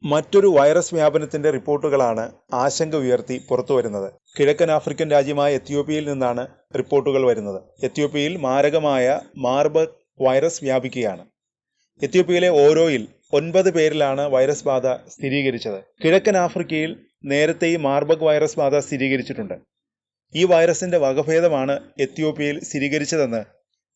മറ്റൊരു വൈറസ് വ്യാപനത്തിന്റെ റിപ്പോർട്ടുകളാണ് ആശങ്ക ഉയർത്തി പുറത്തുവരുന്നത്. കിഴക്കൻ ആഫ്രിക്കൻ രാജ്യമായ എത്യോപ്യയിൽ നിന്നാണ് റിപ്പോർട്ടുകൾ വരുന്നത്. എത്യോപ്യയിൽ മാരകമായ മാർബർഗ് വൈറസ് വ്യാപിക്കുകയാണ്. എത്യോപ്യയിലെ ഓരോയിൽ 9 പേരിലാണ് വൈറസ് ബാധ സ്ഥിരീകരിച്ചത്. കിഴക്കൻ ആഫ്രിക്കയിൽ നേരത്തെയും മാർബർഗ് വൈറസ് ബാധ സ്ഥിരീകരിച്ചിട്ടുണ്ട്. ഈ വൈറസിന്റെ വകഭേദമാണ് എത്യോപ്യയിൽ സ്ഥിരീകരിച്ചതെന്ന്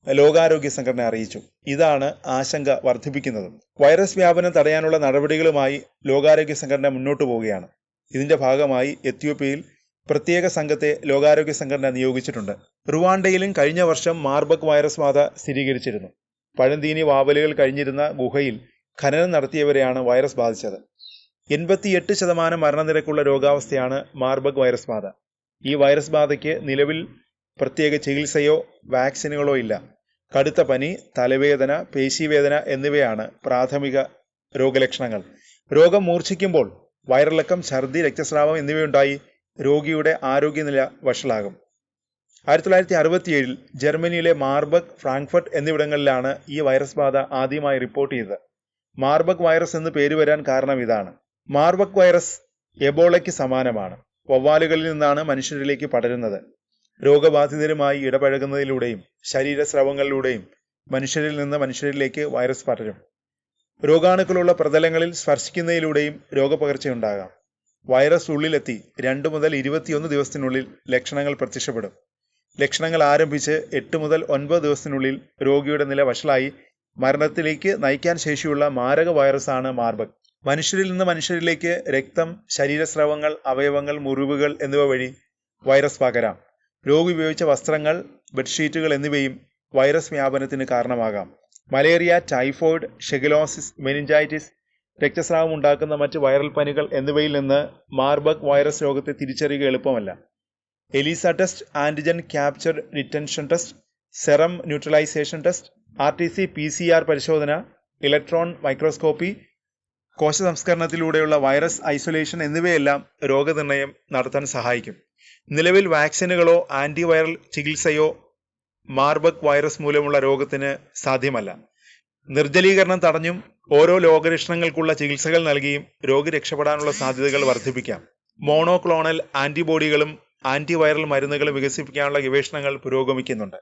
ലോകാരോഗ്യ സംഘടന അറിയിച്ചു. ഇതാണ് ആശങ്ക വർദ്ധിപ്പിക്കുന്നത്. വൈറസ് വ്യാപനം തടയാനുള്ള നടപടികളുമായി ലോകാരോഗ്യ സംഘടന മുന്നോട്ടു പോവുകയാണ്. ഇതിന്റെ ഭാഗമായി എത്യോപ്യയിൽ പ്രത്യേക സംഘത്തെ ലോകാരോഗ്യ സംഘടന നിയോഗിച്ചിട്ടുണ്ട്. റുവാണ്ടയിലും കഴിഞ്ഞ വർഷം മാർബർഗ് വൈറസ് ബാധ സ്ഥിരീകരിച്ചിരുന്നു. പഴന്തീനി വാവലുകൾ കഴിഞ്ഞിരുന്ന ഗുഹയിൽ ഖനനം നടത്തിയവരെയാണ് വൈറസ് ബാധിച്ചത്. 88% മരണനിരക്കുള്ള രോഗാവസ്ഥയാണ് മാർബർഗ് വൈറസ് ബാധ. ഈ വൈറസ് ബാധയ്ക്ക് നിലവിൽ പ്രത്യേക ചികിത്സയോ വാക്സിനുകളോ ഇല്ല. കടുത്ത പനി, തലവേദന, പേശീവേദന എന്നിവയാണ് പ്രാഥമിക രോഗലക്ഷണങ്ങൾ. രോഗം മൂർച്ഛിക്കുമ്പോൾ വയറിളക്കം, ഛർദി, രക്തസ്രാവം എന്നിവയുണ്ടായി രോഗിയുടെ ആരോഗ്യനില വഷളാകും. 1967 ജർമ്മനിയിലെ മാർബർഗ്, ഫ്രാങ്ക്ഫർട്ട് എന്നിവിടങ്ങളിലാണ് ഈ വൈറസ് ബാധ ആദ്യമായി റിപ്പോർട്ട് ചെയ്തത്. മാർബർഗ് വൈറസ് എന്ന് പേര് വരാൻ കാരണം ഇതാണ്. മാർബർഗ് വൈറസ് എബോളയ്ക്ക് സമാനമാണ്. വവ്വാലുകളിൽ നിന്നാണ് മനുഷ്യരിലേക്ക് പടരുന്നത്. രോഗബാധിതരുമായി ഇടപഴകുന്നതിലൂടെയും ശരീരസ്രവങ്ങളിലൂടെയും മനുഷ്യരിൽ നിന്ന് മനുഷ്യരിലേക്ക് വൈറസ് പടരും. രോഗാണുക്കളുള്ള പ്രതലങ്ങളിൽ സ്പർശിക്കുന്നതിലൂടെയും രോഗപകർച്ചയുണ്ടാകാം. വൈറസ് ഉള്ളിലെത്തി 2 മുതൽ 21 ദിവസത്തിനുള്ളിൽ ലക്ഷണങ്ങൾ പ്രത്യക്ഷപ്പെടും. ലക്ഷണങ്ങൾ ആരംഭിച്ച് 8 മുതൽ 9 ദിവസത്തിനുള്ളിൽ രോഗിയുടെ നില വഷളായി മരണത്തിലേക്ക് നയിക്കാൻ ശേഷിയുള്ള മാരക വൈറസാണ് മാർബർഗ്. മനുഷ്യരിൽ നിന്ന് മനുഷ്യരിലേക്ക് രക്തം, ശരീരസ്രവങ്ങൾ, അവയവങ്ങൾ, മുറിവുകൾ എന്നിവ വഴി വൈറസ് പകരാം. രോഗി ഉപയോഗിച്ച വസ്ത്രങ്ങൾ, ബെഡ്ഷീറ്റുകൾ എന്നിവയും വൈറസ് വ്യാപനത്തിന് കാരണമാകാം. മലേറിയ, ടൈഫോയിഡ്, ഷെഗലോസിസ്, മെനിഞ്ചൈറ്റിസ്, രക്തസ്രാവം ഉണ്ടാക്കുന്ന മറ്റ് വൈറൽ പനികൾ എന്നിവയിൽ നിന്ന് മാർബർഗ് വൈറസ് രോഗത്തെ തിരിച്ചറിയുക എളുപ്പമല്ല. ELISA test, antigen capture detection test, serum neutralization test, RT-PCR പരിശോധന, ഇലക്ട്രോൺ മൈക്രോസ്കോപ്പി, കോശസംസ്കരണത്തിലൂടെയുള്ള വൈറസ് ഐസൊലേഷൻ എന്നിവയെല്ലാം രോഗനിർണയം നടത്താൻ സഹായിക്കും. നിലവിൽ വാക്സിനുകളോ ആന്റിവൈറൽ ചികിത്സയോ മാർബർഗ് വൈറസ് മൂലമുള്ള രോഗത്തിന് സാധ്യമല്ല. നിർജ്ജലീകരണം തടഞ്ഞും ഓരോ രോഗലക്ഷണങ്ങൾക്കുള്ള ചികിത്സകൾ നൽകിയും രോഗി രക്ഷപ്പെടാനുള്ള സാധ്യതകൾ വർദ്ധിപ്പിക്കാം. മോണോക്ലോണൽ ആന്റിബോഡികളും ആന്റിവൈറൽ മരുന്നുകളും വികസിപ്പിക്കാനുള്ള ഗവേഷണങ്ങൾ പുരോഗമിക്കുന്നുണ്ട്.